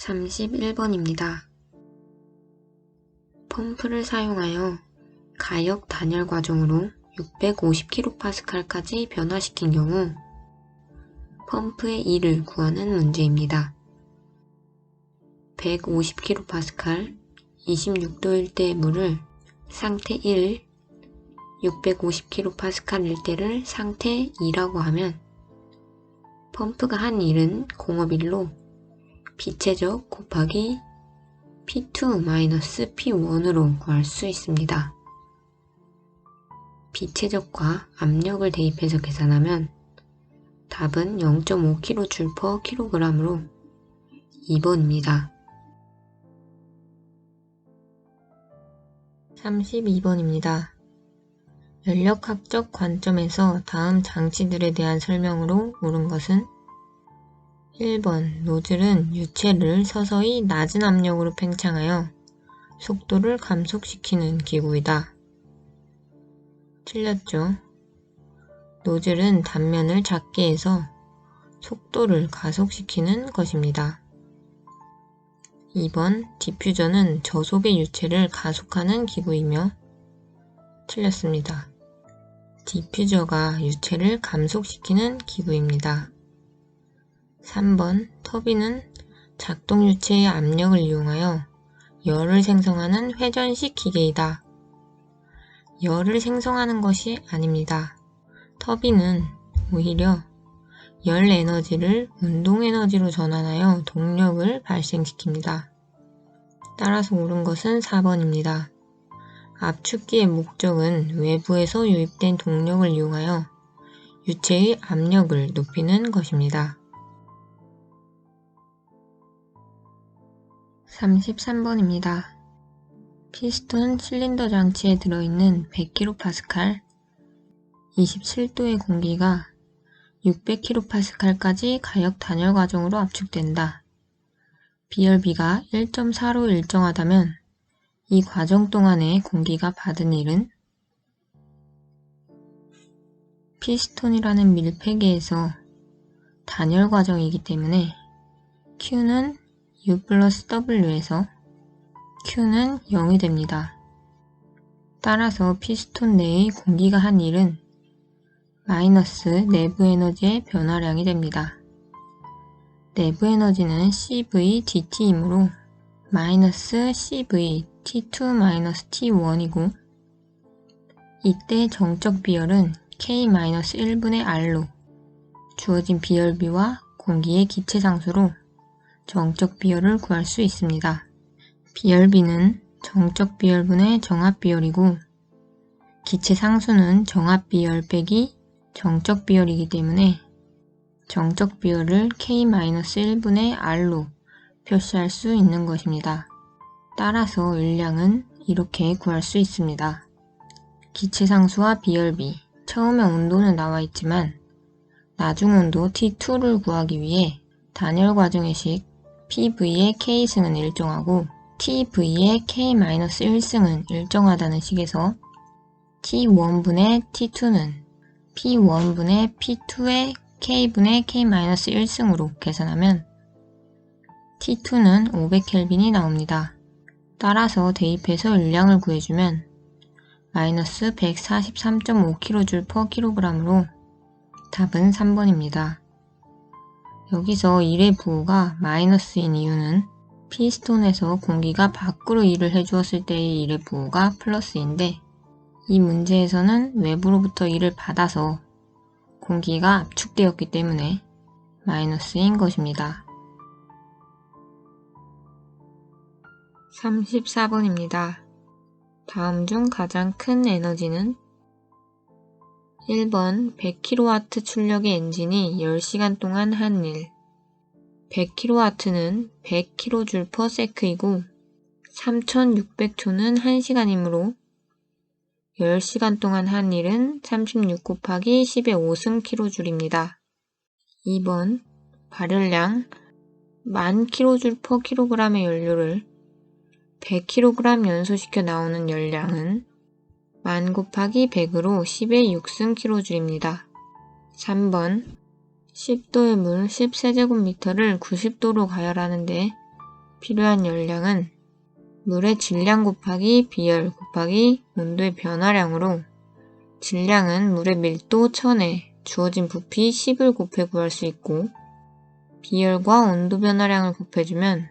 31번입니다. 펌프를 사용하여 가역 단열 과정으로 650kPa까지 변화시킨 경우 펌프의 E를 구하는 문제입니다. 150kPa, 26도일 때의 물을 상태 1, 650kPa일 때를 상태 2라고 하면 펌프가 한 일은 공업일로 비체적 곱하기 P2-P1으로 구할 수 있습니다. 비체적과 압력을 대입해서 계산하면 답은 0.5kJ/kg으로 2번입니다. 32번입니다. 연력학적 관점에서 다음 장치들에 대한 설명으로 옳은 것은 1번, 노즐은 유체를 서서히 낮은 압력으로 팽창하여 속도를 감속시키는 기구이다. 틀렸죠? 노즐은 단면을 작게 해서 속도를 가속시키는 것입니다. 2번, 디퓨저는 저속의 유체를 가속하는 기구이며 틀렸습니다. 디퓨저가 유체를 감속시키는 기구입니다. 3번, 터빈은 작동 유체의 압력을 이용하여 열을 생성하는 회전식 기계이다. 열을 생성하는 것이 아닙니다. 터빈은 오히려 열 에너지를 운동 에너지로 전환하여 동력을 발생시킵니다. 따라서 옳은 것은 4번입니다. 압축기의 목적은 외부에서 유입된 동력을 이용하여 유체의 압력을 높이는 것입니다. 33번입니다. 피스톤 실린더 장치에 들어있는 100kPa, 27도의 공기가 600kPa까지 가역 단열 과정으로 압축된다. 비열비가 1.4로 일정하다면 이 과정 동안에 공기가 받은 일은 피스톤이라는 밀폐계에서 단열 과정이기 때문에 Q는 U 플러스 W에서 Q는 0이 됩니다. 따라서 피스톤 내의 공기가 한 일은 마이너스 내부 에너지의 변화량이 됩니다. 내부 에너지는 CV dT이므로 마이너스 CV T2-T1이고 이때 정적 비열은 K-1분의 R로 주어진 비열비와 공기의 기체 상수로 정적 비열을 구할 수 있습니다. 비열비는 정적 비열분의 정합 비열이고 기체 상수는 정합 비열 빼기 정적 비열이기 때문에 정적 비열을 K-1분의 R로 표시할 수 있는 것입니다. 따라서 일량은 이렇게 구할 수 있습니다. 기체 상수와 비열비, 처음에 온도는 나와 있지만 나중 온도 T2를 구하기 위해 단열 과정의 식 PV의 K승은 일정하고 TV의 K-1승은 일정하다는 식에서 T1분의 T2는 P1분의 P2의 K분의 K-1승으로 계산하면 T2는 500Kelvin이 나옵니다. 따라서 대입해서 일량을 구해주면 마이너스 143.5kJ/kg으로 답은 3번입니다. 여기서 1의 부호가 마이너스인 이유는 피스톤에서 공기가 밖으로 일을 해주었을 때의 1의 부호가 플러스인데 이 문제에서는 외부로부터 일을 받아서 공기가 압축되었기 때문에 마이너스인 것입니다. 34번입니다. 다음 중 가장 큰 에너지는 1번 100kW 출력의 엔진이 10시간 동안 한 일 100kW는 100kJ/s이고 3600초는 1시간이므로 10시간 동안 한 일은 36 곱하기 10의 5승 kJ입니다. 2번 발열량 10,000kJ/kg의 연료를 100kg 연소시켜 나오는 열량은 1000 곱하기 100으로 10의 6승 kJ입니다. 3번 10도의 물 10세제곱미터를 90도로 가열하는데 필요한 열량은 물의 질량 곱하기 비열 곱하기 온도의 변화량으로 질량은 물의 밀도 1000에 주어진 부피 10을 곱해 구할 수 있고 비열과 온도 변화량을 곱해주면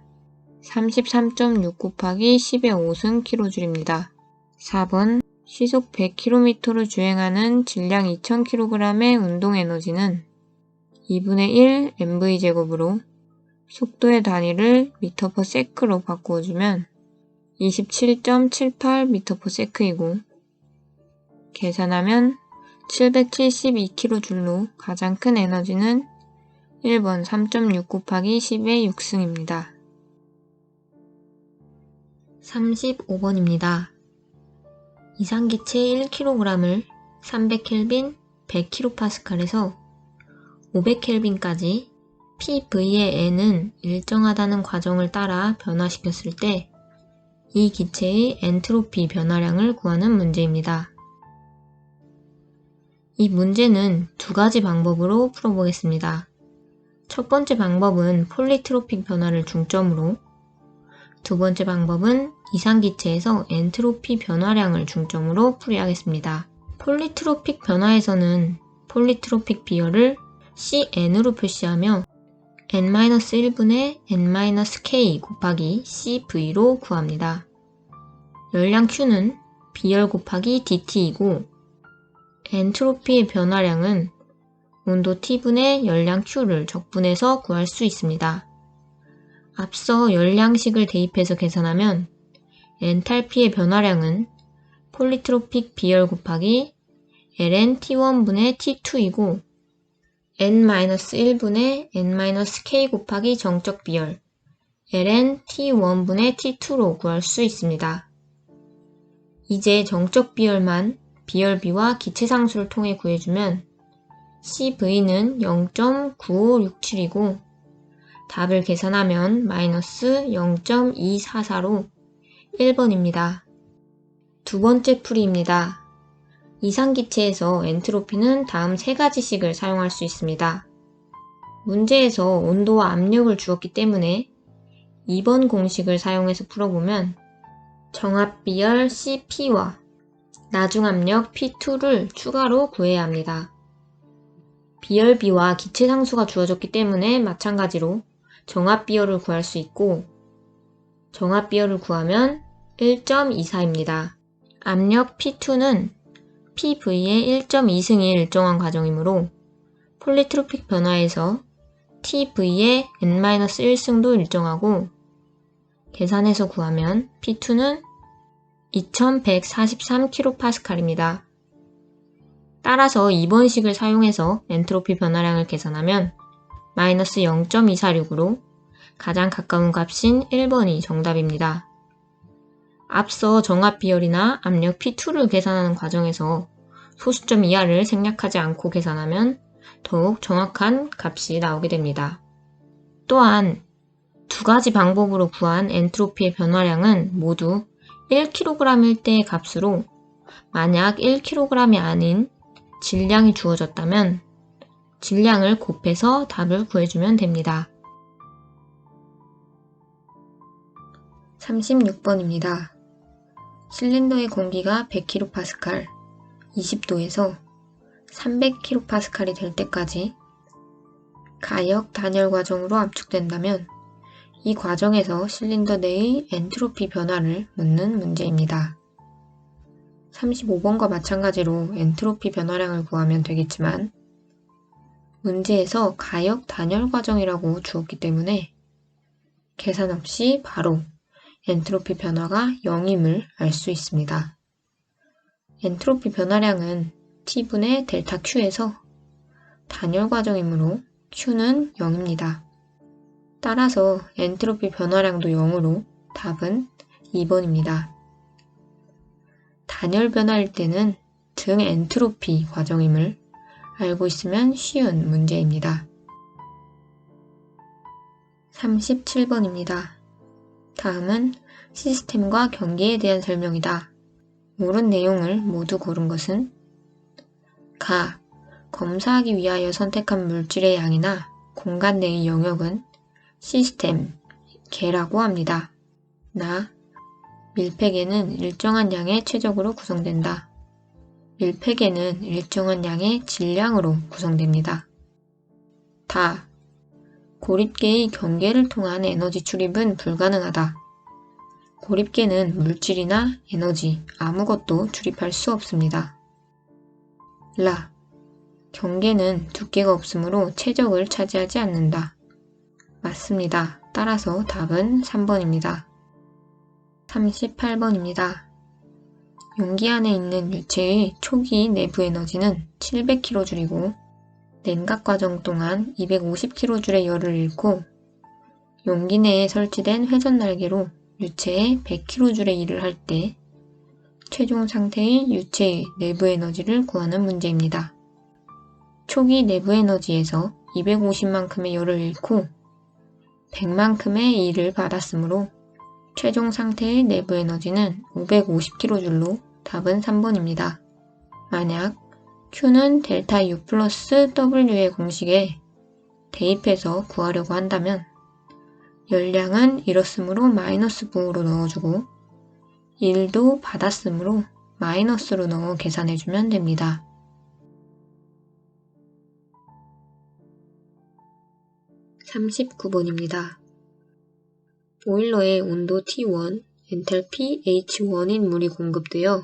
33.6 곱하기 10의 5승 kJ입니다. 4번 시속 100km로 주행하는 질량 2000kg의 운동에너지는 2분의 1 mv제곱으로 속도의 단위를 m/s로 바꾸어주면 27.78 m/s이고 계산하면 772kJ로 가장 큰 에너지는 1번 3.6 곱하기 10의 6승입니다. 35번입니다. 이상기체 1kg을 300K, 100kPa에서 500K까지 PV의 N은 일정하다는 과정을 따라 변화시켰을 때 이 기체의 엔트로피 변화량을 구하는 문제입니다. 이 문제는 두 가지 방법으로 풀어보겠습니다. 첫 번째 방법은 폴리트로픽 변화를 중점으로, 두 번째 방법은 이상기체에서 엔트로피 변화량을 중점으로 풀이하겠습니다. 폴리트로픽 변화에서는 폴리트로픽 비열을 CN으로 표시하며 n-1분의 n-k 곱하기 CV로 구합니다. 열량 Q는 비열 곱하기 dT이고 엔트로피의 변화량은 온도 T분의 열량 Q를 적분해서 구할 수 있습니다. 앞서 열량식을 대입해서 계산하면 엔탈피의 변화량은 폴리트로픽 비열 곱하기 ln T1분의 T2이고 n-1분의 n-k 곱하기 정적 비열 ln T1분의 T2로 구할 수 있습니다. 이제 정적 비열만 비열비와 기체상수를 통해 구해주면 CV는 0.9567이고 답을 계산하면 마이너스 0.244로 1번입니다. 두 번째 풀이입니다. 이상기체에서 엔트로피는 다음 세 가지식을 사용할 수 있습니다. 문제에서 온도와 압력을 주었기 때문에 2번 공식을 사용해서 풀어보면 정압비열 CP와 나중압력 P2를 추가로 구해야 합니다. 비열비와 기체상수가 주어졌기 때문에 마찬가지로 정압비열을 구할 수 있고 정압비열을 구하면 1.24입니다. 압력 P2는 PV의 1.2승이 일정한 과정이므로 폴리트로픽 변화에서 TV의 n-1승도 일정하고 계산해서 구하면 P2는 2143kPa입니다. 따라서 2번식을 사용해서 엔트로피 변화량을 계산하면 마이너스 0.246으로 가장 가까운 값인 1번이 정답입니다. 앞서 정압비열이나 압력 P2를 계산하는 과정에서 소수점 이하를 생략하지 않고 계산하면 더욱 정확한 값이 나오게 됩니다. 또한 두 가지 방법으로 구한 엔트로피의 변화량은 모두 1kg일 때의 값으로 만약 1kg이 아닌 질량이 주어졌다면 질량을 곱해서 답을 구해주면 됩니다. 36번입니다. 실린더의 공기가 100kPa, 20도에서 300kPa이 될 때까지 가역 단열 과정으로 압축된다면 이 과정에서 실린더 내의 엔트로피 변화를 묻는 문제입니다. 35번과 마찬가지로 엔트로피 변화량을 구하면 되겠지만 문제에서 가역 단열 과정이라고 주었기 때문에 계산 없이 바로 엔트로피 변화가 0임을 알 수 있습니다. 엔트로피 변화량은 T분의 델타 Q에서 단열 과정이므로 Q는 0입니다. 따라서 엔트로피 변화량도 0으로 답은 2번입니다. 단열 변화일 때는 등 엔트로피 과정임을 알고 있으면 쉬운 문제입니다. 37번입니다. 다음은 시스템과 경기에 대한 설명이다. 옳은 내용을 모두 고른 것은 가. 검사하기 위하여 선택한 물질의 양이나 공간 내의 영역은 시스템, 개라고 합니다. 나, 밀폐개는 일정한 양의 최적으로 구성된다. 밀폐개는 일정한 양의 질량으로 구성됩니다. 다, 고립계의 경계를 통한 에너지 출입은 불가능하다. 고립계는 물질이나 에너지 아무것도 출입할 수 없습니다. 라, 경계는 두께가 없으므로 최적을 차지하지 않는다. 맞습니다. 따라서 답은 3번입니다. 38번입니다. 용기 안에 있는 유체의 초기 내부 에너지는 700kJ이고 냉각 과정 동안 250kJ의 열을 잃고 용기 내에 설치된 회전 날개로 유체의 100kJ의 일을 할 때 최종 상태의 유체의 내부 에너지를 구하는 문제입니다. 초기 내부 에너지에서 250만큼의 열을 잃고 100만큼의 일을 받았으므로 최종 상태의 내부 에너지는 550kJ로 답은 3번입니다. 만약 Q는 델타 U 플러스 W의 공식에 대입해서 구하려고 한다면 열량은 잃었으므로 마이너스 부호로 넣어주고 일도 받았으므로 마이너스로 넣어 계산해주면 됩니다. 39번입니다. 보일러에 온도 T1, 엔탈피 H1인 물이 공급되어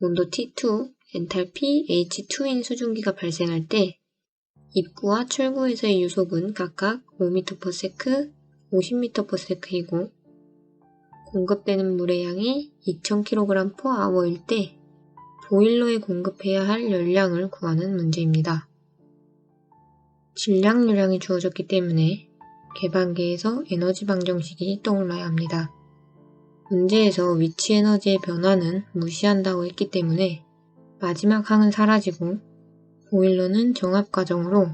온도 T2, 엔탈피 H2인 수증기가 발생할 때 입구와 출구에서의 유속은 각각 5m/s, 50m/s이고 공급되는 물의 양이 2000kg/h일 때 보일러에 공급해야 할 열량을 구하는 문제입니다. 질량 요량이 주어졌기 때문에 개방계에서 에너지 방정식이 떠올라야 합니다. 문제에서 위치 에너지의 변화는 무시한다고 했기 때문에 마지막 항은 사라지고 보일러는 정압 과정으로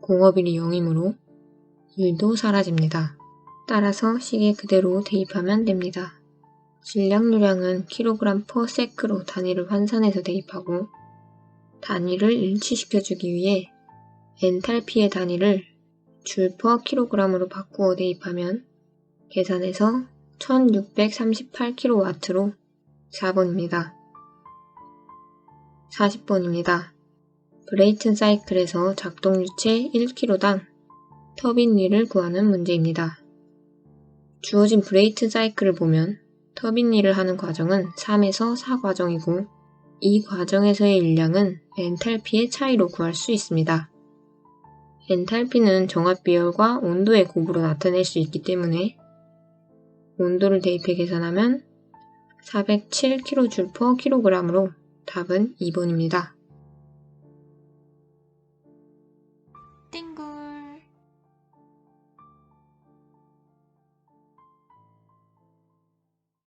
공업일이 0이므로 1도 사라집니다. 따라서 식에 그대로 대입하면 됩니다. 질량 요량은 kg/s로 단위를 환산해서 대입하고 단위를 일치시켜주기 위해 엔탈피의 단위를 줄/kg으로 바꾸어 대입하면 계산해서 1638kW로 4번입니다. 40번입니다. 브레이튼 사이클에서 작동 유체 1kg당 터빈 일을 구하는 문제입니다. 주어진 브레이튼 사이클을 보면 터빈 일을 하는 과정은 3에서 4과정이고 이 과정에서의 일량은 엔탈피의 차이로 구할 수 있습니다. 엔탈피는 정압 비열과 온도의 곱으로 나타낼 수 있기 때문에 온도를 대입해 계산하면 407kJ/kg으로 답은 2번입니다. 띵구